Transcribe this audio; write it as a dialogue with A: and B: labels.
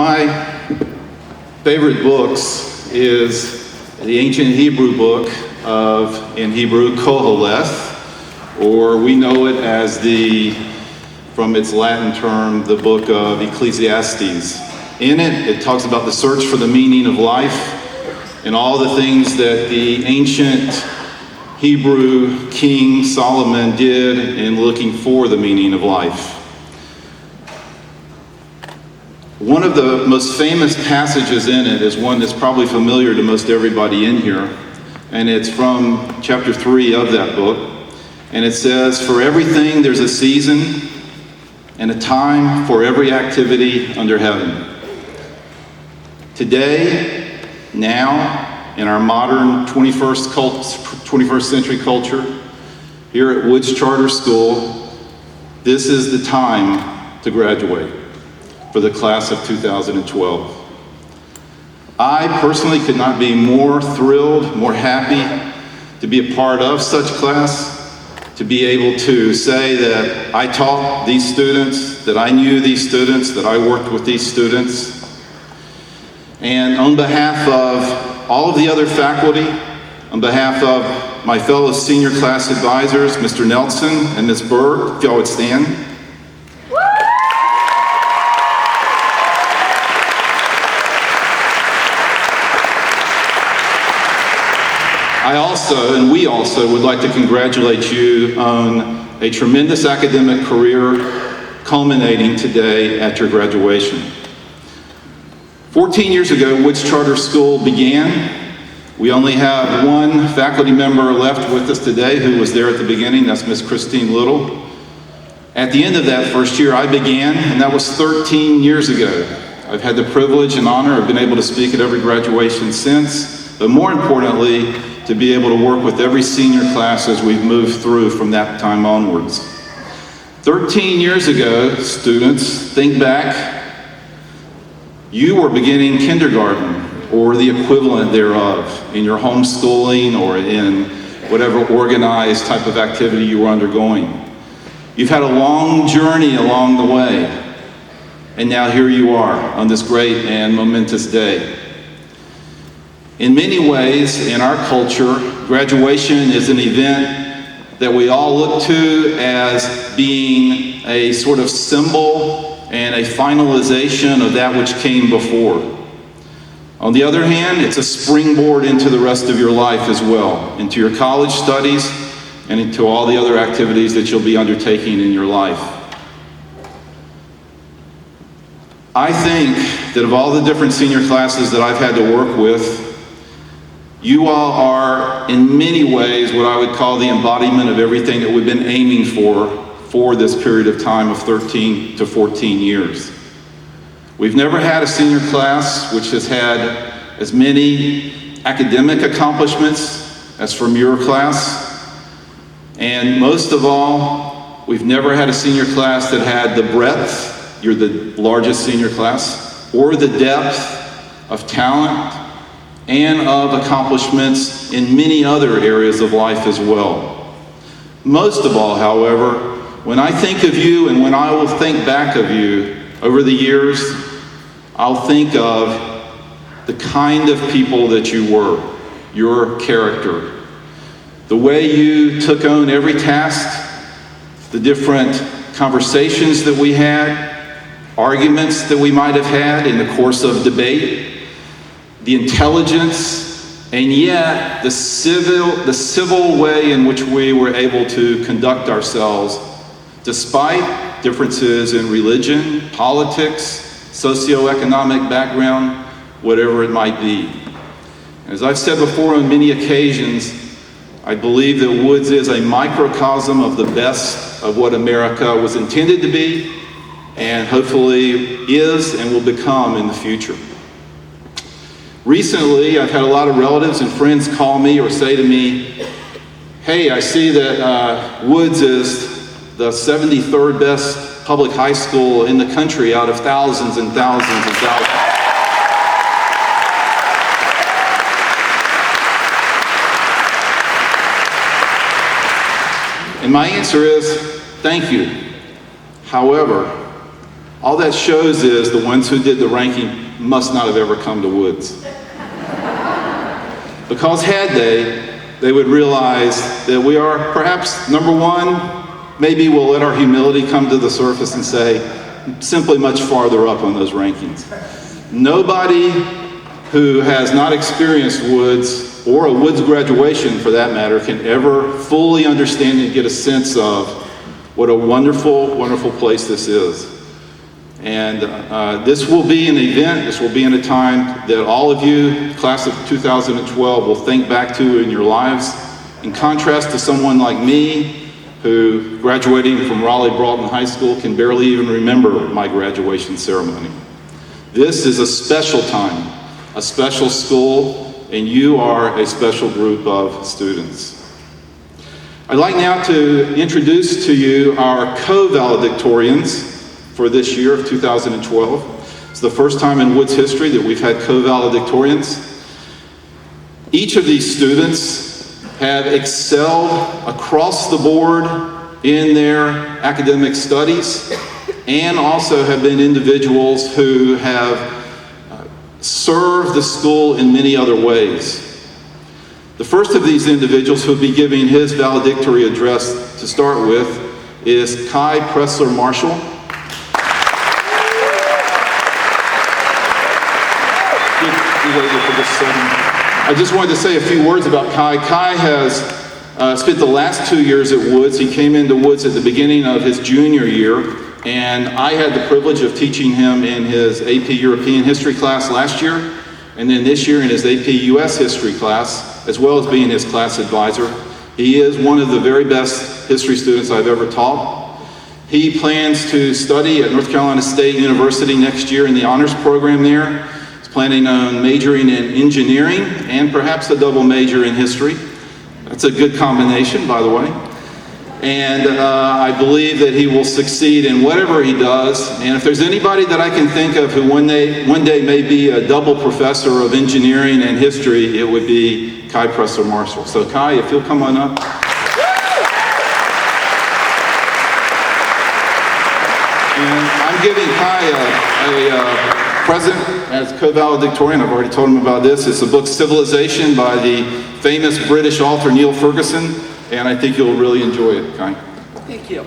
A: my favorite books is the ancient Hebrew book in Hebrew, Koheleth, or we know it as from its Latin term, the book of Ecclesiastes. In it, it talks about the search for the meaning of life and all the things that the ancient Hebrew King Solomon did in looking for the meaning of life. One of the most famous passages in it is one that's probably familiar to most everybody in here, and it's from chapter 3 of that book. And it says, "For everything there's a season and a time for every activity under heaven." Today, now, in our modern 21st century culture, here at Woods Charter School, this is the time to graduate for the class of 2012. I personally could not be more thrilled, more happy to be a part of such class, to be able to say that I taught these students, that I knew these students, that I worked with these students. And on behalf of all of the other faculty, on behalf of my fellow senior class advisors, Mr. Nelson and Ms. Berg, if y'all would stand. We also would like to congratulate you on a tremendous academic career culminating today at your graduation. 14 years ago, Woods Charter School began. We only have one faculty member left with us today who was there at the beginning. That's Miss Christine Little. At the end of that first year, I began, and that was 13 years ago. I've had the privilege and honor of being able to speak at every graduation since, but more importantly, to be able to work with every senior class as we've moved through from that time onwards. 13 years ago, students, think back, you were beginning kindergarten or the equivalent thereof in your homeschooling or in whatever organized type of activity you were undergoing. You've had a long journey along the way, and now here you are on this great and momentous day. In many ways, in our culture, graduation is an event that we all look to as being a sort of symbol and a finalization of that which came before. On the other hand, it's a springboard into the rest of your life as well, into your college studies and into all the other activities that you'll be undertaking in your life. I think that of all the different senior classes that I've had to work with, you all are, in many ways, what I would call the embodiment of everything that we've been aiming for this period of time of 13 to 14 years. We've never had a senior class which has had as many academic accomplishments as from your class. And most of all, we've never had a senior class that had the breadth, you're the largest senior class, or the depth of talent and of accomplishments in many other areas of life as well. Most of all, however, when I think of you and when I will think back of you over the years, I'll think of the kind of people that you were, your character, the way you took on every task, the different conversations that we had, arguments that we might have had in the course of debate, the intelligence, and yet the civil way in which we were able to conduct ourselves despite differences in religion, politics, socioeconomic background, whatever it might be. As I've said before on many occasions, I believe that Woods is a microcosm of the best of what America was intended to be and hopefully is and will become in the future. Recently, I've had a lot of relatives and friends call me or say to me, "Hey, I see that Woods is the 73rd best public high school in the country out of thousands and thousands and thousands." And my answer is, thank you. However, All that shows is the ones who did the ranking must not have ever come to Woods. Because had they would realize that we are perhaps number one. Maybe we'll let our humility come to the surface and say, simply much farther up on those rankings. Nobody who has not experienced Woods, or a Woods graduation for that matter, can ever fully understand and get a sense of what a wonderful, wonderful place this is. And this will be an event, this will be in a time that all of you, class of 2012, will think back to in your lives. In contrast to someone like me, who, graduating from Raleigh-Broughton High School, can barely even remember my graduation ceremony. This is a special time, a special school, and you are a special group of students. I'd like now to introduce to you our co-valedictorians for this year of 2012. It's the first time in Woods history that we've had co-valedictorians. Each of these students have excelled across the board in their academic studies, and also have been individuals who have served the school in many other ways. The first of these individuals who will be giving his valedictory address to start with is Kai Pressler Marshall. I just wanted to say a few words about Kai. Kai has spent the last 2 years at Woods. He came into Woods at the beginning of his junior year, and I had the privilege of teaching him in his AP European History class last year, and then this year in his AP US History class, as well as being his class advisor. He is one of the very best history students I've ever taught. He plans to study at North Carolina State University next year in the honors program there. Planning on majoring in engineering and perhaps a double major in history. That's a good combination, by the way. And I believe that he will succeed in whatever he does. And if there's anybody that I can think of who one day may be a double professor of engineering and history, it would be Kai Pressler Marshall. So Kai, if you'll come on up. And I'm giving Kai a present as co-valedictorian. I've already told him about this. It's the book Civilization by the famous British author Neil Ferguson, and I think you'll really enjoy it, Kai.
B: Thank you.